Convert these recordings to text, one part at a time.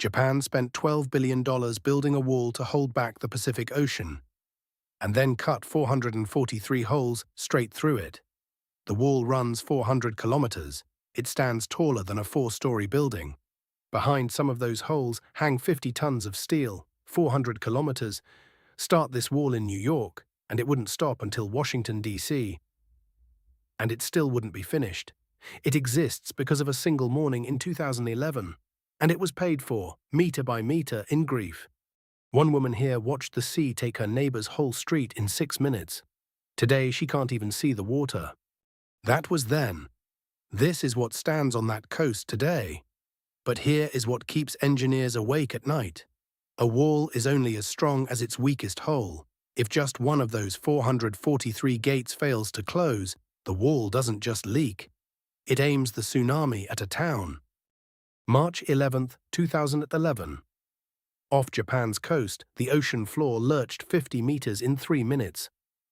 Japan spent $12 billion building a wall to hold back the Pacific Ocean, and then cut 443 holes straight through it. The wall runs 400 kilometers. It stands taller than a four-story building. Behind some of those holes hang 50 tons of steel, 400 kilometers. Start this wall in New York, and it wouldn't stop until Washington, D.C. And it still wouldn't be finished. It exists because of a single morning in 2011, and it was paid for, meter by meter, in grief. One woman here watched the sea take her neighbor's whole street in 6 minutes. Today, she can't even see the water. That was then. This is what stands on that coast today. But here is what keeps engineers awake at night. A wall is only as strong as its weakest hole. If just one of those 443 gates fails to close, the wall doesn't just leak. It aims the tsunami at a town. March 11, 2011. Off Japan's coast, the ocean floor lurched 50 meters in 3 minutes.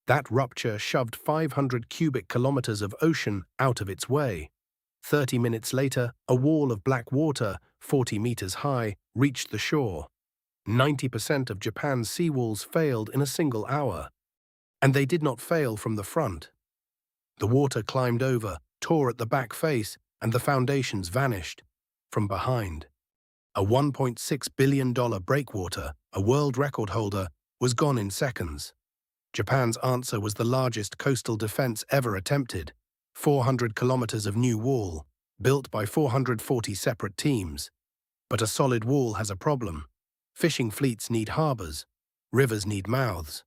That rupture shoved 500 cubic kilometers of ocean out of its way. 30 minutes later, a wall of black water, 40 meters high, reached the shore. 90% of Japan's seawalls failed in a single hour. And they did not fail from the front. The water climbed over, tore at the back face, and the foundations vanished. From behind, a $1.6 billion breakwater, a world record holder, was gone in seconds. Japan's answer was the largest coastal defense ever attempted, 400 kilometers of new wall, built by 440 separate teams. But a solid wall has a problem. Fishing fleets need harbors, rivers need mouths,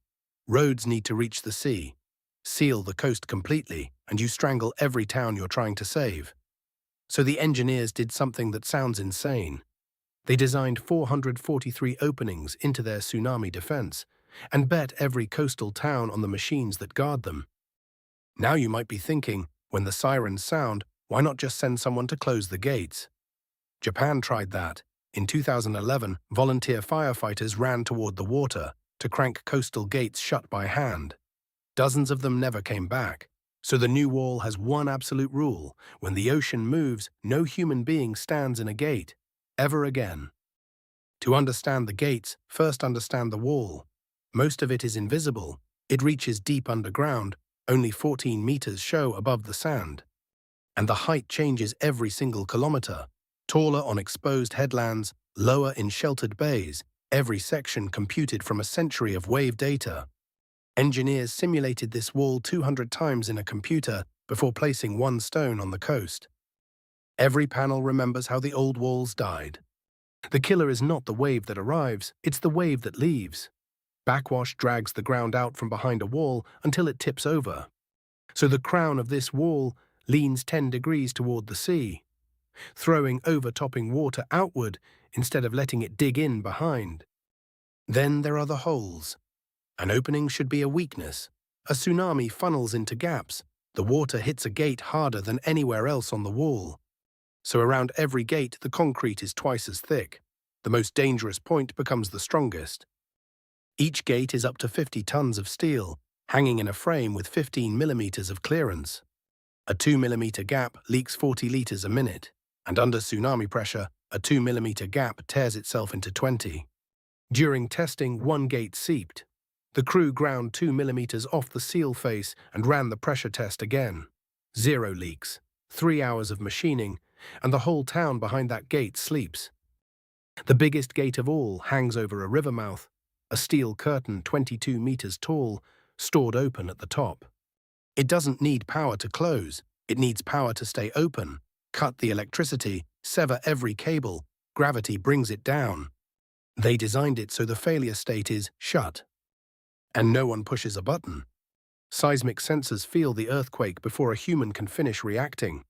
roads need to reach the sea. Seal the coast completely, and you strangle every town you're trying to save. So the engineers did something that sounds insane. They designed 443 openings into their tsunami defense, and bet every coastal town on the machines that guard them. Now you might be thinking, when the sirens sound, why not just send someone to close the gates? Japan tried that. In 2011, volunteer firefighters ran toward the water to crank coastal gates shut by hand. Dozens of them never came back. So the new wall has one absolute rule: when the ocean moves, no human being stands in a gate, ever again. To understand the gates, first understand the wall. Most of it is invisible. It reaches deep underground. Only 14 meters show above the sand. And the height changes every single kilometer. Taller on exposed headlands, lower in sheltered bays, every section computed from a century of wave data. Engineers simulated this wall 200 times in a computer before placing one stone on the coast. Every panel remembers how the old walls died. The killer is not the wave that arrives, it's the wave that leaves. Backwash drags the ground out from behind a wall until it tips over. So the crown of this wall leans 10 degrees toward the sea, throwing overtopping water outward instead of letting it dig in behind. Then there are the holes. An opening should be a weakness. A tsunami funnels into gaps. The water hits a gate harder than anywhere else on the wall. So around every gate, the concrete is twice as thick. The most dangerous point becomes the strongest. Each gate is up to 50 tons of steel, hanging in a frame with 15 millimeters of clearance. A 2-millimeter gap leaks 40 liters a minute, and under tsunami pressure, a 2-millimeter gap tears itself into 20. During testing, one gate seeped. The crew ground 2 millimeters off the seal face and ran the pressure test again. 0 leaks, 3 hours of machining, and the whole town behind that gate sleeps. The biggest gate of all hangs over a river mouth, a steel curtain 22 meters tall, stored open at the top. It doesn't need power to close, it needs power to stay open. Cut the electricity, sever every cable, gravity brings it down. They designed it so the failure state is shut. And no one pushes a button. Seismic sensors feel the earthquake before a human can finish reacting.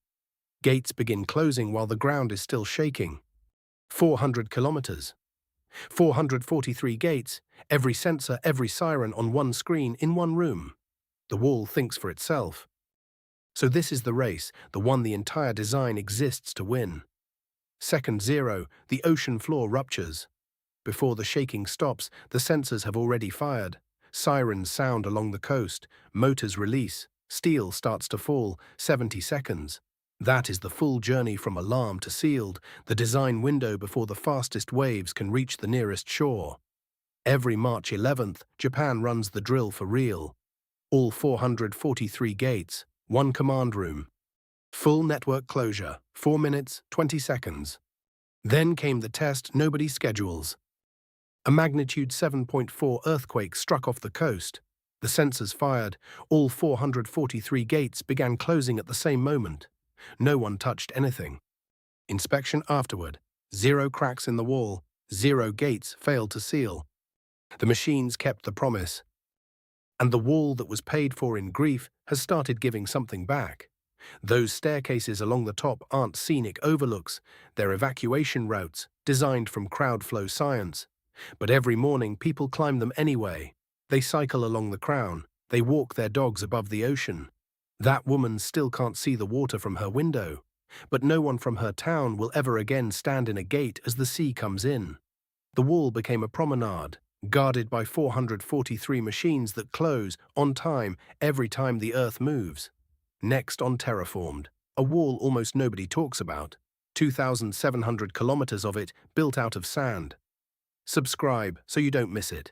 Gates begin closing while the ground is still shaking. 400 kilometers. 443 gates, every sensor, every siren on one screen in one room. The wall thinks for itself. So this is the race, the one the entire design exists to win. Second 0, the ocean floor ruptures. Before the shaking stops, the sensors have already fired. Sirens sound along the coast, motors release, steel starts to fall, 70 seconds. That is the full journey from alarm to sealed, the design window before the fastest waves can reach the nearest shore. Every March 11th, Japan runs the drill for real. All 443 gates, one command room. Full network closure, 4 minutes, 20 seconds. Then came the test nobody schedules. A magnitude 7.4 earthquake struck off the coast. The sensors fired. All 443 gates began closing at the same moment. No one touched anything. Inspection afterward. 0 cracks in the wall. 0 gates failed to seal. The machines kept the promise. And the wall that was paid for in grief has started giving something back. Those staircases along the top aren't scenic overlooks. They're evacuation routes, designed from crowd flow science. But every morning people climb them anyway. They cycle along the crown. They walk their dogs above the ocean. That woman still can't see the water from her window. But no one from her town will ever again stand in a gate as the sea comes in. The wall became a promenade, guarded by 443 machines that close, on time, every time the Earth moves. Next on Terraformed, a wall almost nobody talks about, 2,700 kilometers of it built out of sand. Subscribe so you don't miss it.